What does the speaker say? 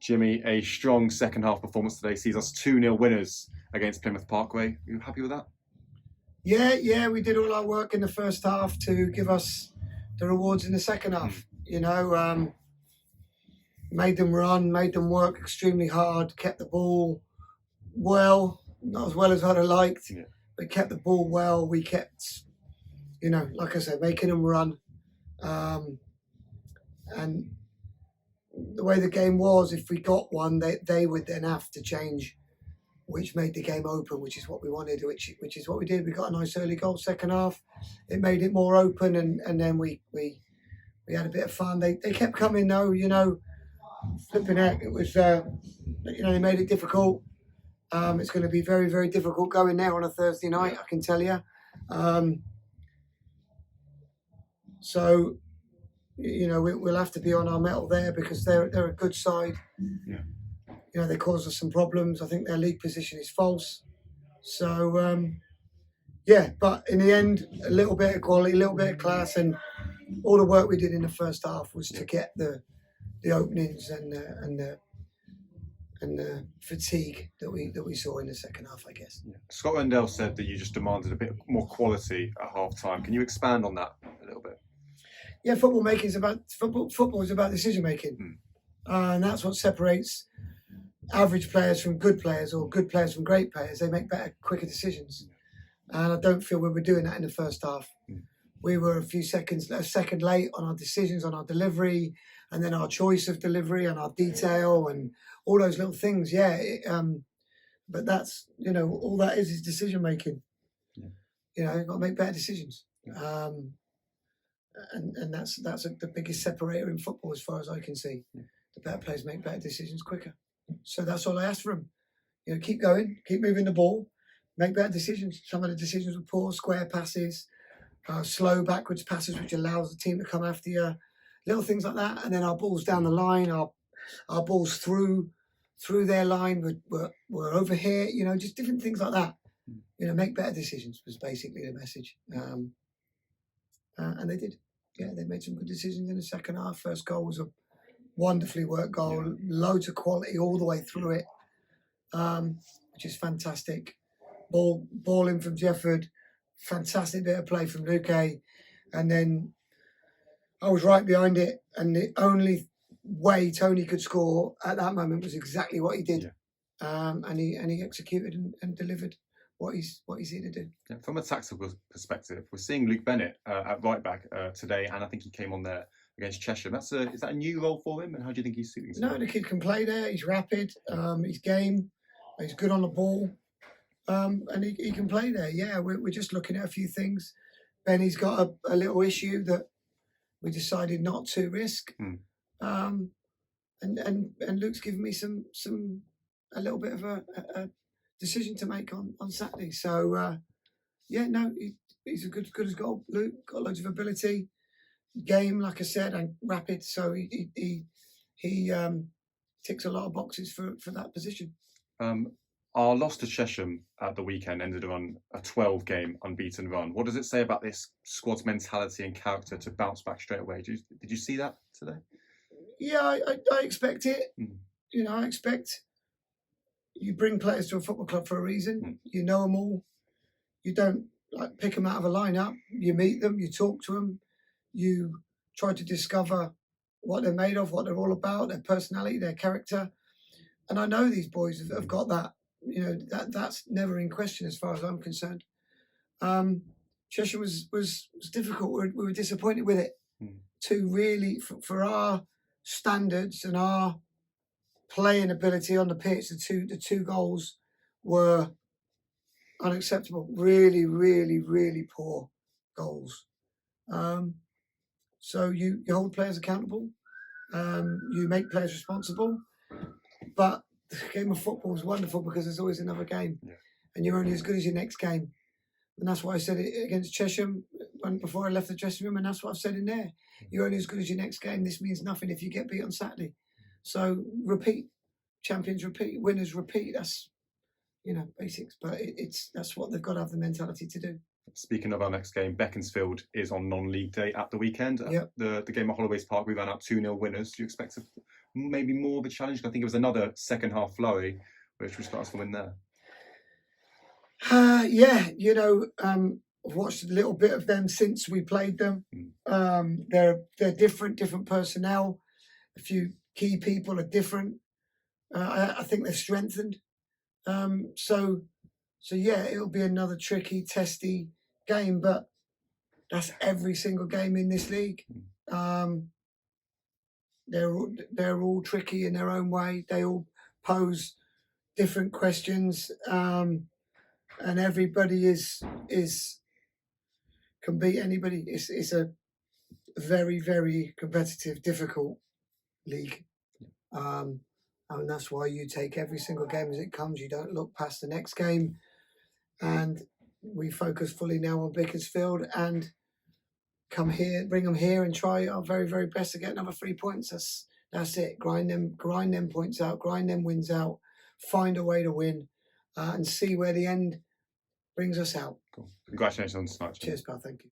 Jimmy, a strong second half performance today sees us 2-0 winners against Plymouth Parkway. Are you happy with that? Yeah, we did all our work in the first half to give us the rewards in the second half. Made them run, made them work extremely hard, kept the ball well, not as well as I'd have liked, but kept the ball well. We kept, like I said, making them run. And the way the game was, if we got one, they would then have to change, which made the game open, which is what we wanted, which is what we did. We got a nice early goal second half. It made it more open, and then we had a bit of fun. They kept coming though, flipping heck. It was, they made it difficult. It's going to be very, very difficult going there on a Thursday night, I can tell you. So, we'll have to be on our mettle there because they're a good side. Yeah. They caused us some problems. I think their league position is false. So, but in the end, a little bit of quality, a little bit of class, and all the work we did in the first half was to get the openings and the fatigue that we saw in the second half, I guess. Yeah. Scott Rendell said that you just demanded a bit more quality at half time. Can you expand on that a little bit? Yeah, football is about decision making, and that's what separates average players from good players, or good players from great players. They make better, quicker decisions, and I don't feel we were doing that in the first half. We were a second late on our decisions, on our delivery, and then our choice of delivery and our detail and all those little things. But that's all that is decision making. You've got to make better decisions. And that's the biggest separator in football as far as I can see. The better players make better decisions quicker. So that's all I ask for them. Keep going, keep moving the ball, make better decisions. Some of the decisions were poor, square passes, slow backwards passes, which allows the team to come after you. Little things like that. And then our balls down the line, our balls through their line were over here, just different things like that. Make better decisions was basically the message. And they did. Yeah, they made some good decisions in the second half. First goal was a wonderfully worked goal, loads of quality all the way through it, which is fantastic. Ball in from Jefford, fantastic bit of play from Luke, and then I was right behind it, and the only way Tony could score at that moment was exactly what he did, and he executed and delivered what he's here to do. Yeah, from a tactical perspective, we're seeing Luke Bennett at right back today, and I think he came on there against Cheshire. Is that a new role for him, and how do you think he's suiting? No, the kid can play there. He's rapid. He's game. He's good on the ball, and he can play there. Yeah, we're just looking at a few things. Benny's got a little issue that we decided not to risk, and Luke's given me a little bit of a decision to make on Saturday. So he's as good as gold. Luke got loads of ability, game, like I said, and rapid. So he ticks a lot of boxes for that position. Our loss to Chesham at the weekend ended on a 12-game unbeaten run. What does it say about this squad's mentality and character to bounce back straight away? Did you see that today? Yeah, I expect it. I expect you bring players to a football club for a reason. You know them all. You don't pick them out of a lineup. You meet them, you talk to them, you try to discover what they're made of, what they're all about, their personality, their character. And I know these boys have got that. That's never in question as far as I'm concerned. Cheshire was difficult. We were disappointed with it. To really, for our standards and our playing ability on the pitch, the two goals were unacceptable. Really, really, really poor goals. So you hold players accountable. You make players responsible. But the game of football is wonderful because there's always another game, and you're only as good as your next game. And that's why I said it against Chesham before I left the dressing room, and that's what I've said in there. You're only as good as your next game. This means nothing if you get beat on Saturday. So repeat. Champions repeat. Winners repeat. That's basics. But that's what they've got to have the mentality to do. Speaking of our next game, Beaconsfield is on non-league day at the weekend. Yep. The game at Holloway's Park, we ran out 2-0 winners. Do you expect maybe more of a challenge? I think it was another second half flurry, which was us to win there. Yeah, I've watched a little bit of them since we played them. They're different personnel. A few key people are different. I think they're strengthened. So yeah, it'll be another tricky, testy game, but that's every single game in this league. They're all tricky in their own way. They all pose different questions, and everybody can beat anybody. It's a very, very competitive, difficult league. And that's why you take every single game as it comes. You don't look past the next game. And we focus fully now on Beaconsfield and come here, bring them here and try our very, very best to get another 3 points. That's it. Grind them points out, grind them wins out, find a way to win, and see where the end brings us out. Cool. Congratulations on tonight. Cheers, pal. Thank you.